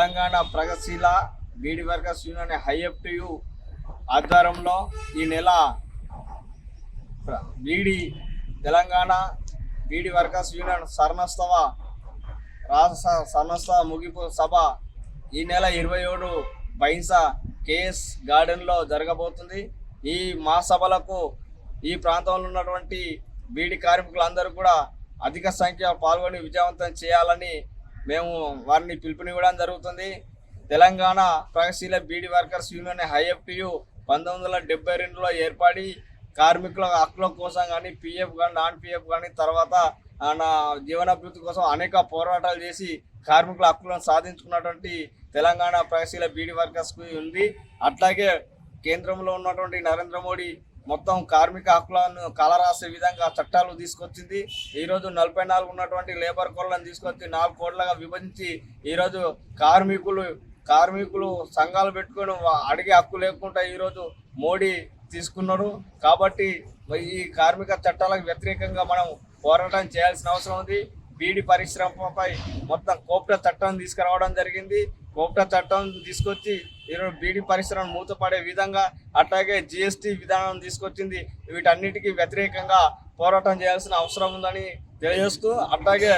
తెలంగాణ ప్రగతిశీల beedi workers union హైఎఫ్టియు ఆధ్వర్యంలో ఈ నెల తెలంగాణ బీడీ వర్కర్స్ యూనియన్ రాష్ట్ర సర్ణోత్సవ ముగింపు సభ ఈ నెల 27 బైన్సా కేఎస్ గార్డెన్లో జరగబోతుంది. ఈ మహాసభలకు ఈ ప్రాంతంలో ఉన్నటువంటి బీడీ కార్మికులందరూ కూడా అధిక సంఖ్య పాల్గొని విజయవంతం చేయాలని మేము వారిని పిలుపునివ్వడం జరుగుతుంది. తెలంగాణ ప్రగతిశీల బీడీ వర్కర్స్ యూనియన్ హైఎఫ్టియు 1972లో ఏర్పడి కార్మికుల హక్కుల కోసం కానీ పిఎఫ్ కానీ నాన్ పిఎఫ్ కానీ తర్వాత జీవనాభివృద్ధి కోసం అనేక పోరాటాలు చేసి కార్మికుల హక్కులను సాధించుకున్నటువంటి తెలంగాణ ప్రగతిశీల బీడీ వర్కర్స్కి ఉంది. అట్లాగే కేంద్రంలో ఉన్నటువంటి నరేంద్ర మోడీ మొత్తం కార్మిక హక్కులను కలరాసే విధంగా చట్టాలు తీసుకొచ్చింది. ఈరోజు 44 ఉన్నటువంటి లేబర్ కోడ్లను తీసుకొచ్చి 4 కోడ్లుగా విభజించి ఈరోజు కార్మికులు సంఘాలు పెట్టుకొని అడిగే హక్కు లేకుండా ఈరోజు మోడీ తీసుకున్నాడు. కాబట్టి ఈ కార్మిక చట్టాలకు వ్యతిరేకంగా మనం పోరాటం చేయాల్సిన అవసరం ఉంది. బీడీ పరిశ్రమపై మొత్తం కోప్టా చట్టం తీసుకురావడం జరిగింది. కోప్టా చట్టం తీసుకొచ్చి ఈరోజు బీడీ పరిశ్రమను మూతపడే విధంగా అట్లాగే జిఎస్టీ విధానం తీసుకొచ్చింది. వీటన్నిటికీ వ్యతిరేకంగా పోరాటం చేయాల్సిన అవసరం ఉందని తెలియజేస్తూ అట్లాగే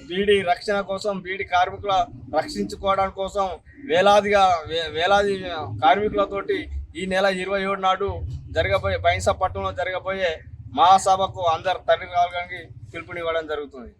బీడీ రక్షణ కోసం బీడీ కార్మికుల రక్షించుకోవడం కోసం వేలాది కార్మికులతోటి ఈ నెల 27 నాడు జరగబోయే బైన్సా పట్టణంలో జరగబోయే మహాసభకు అందరు తరలి రావడానికి పిలుపునివ్వడం జరుగుతుంది.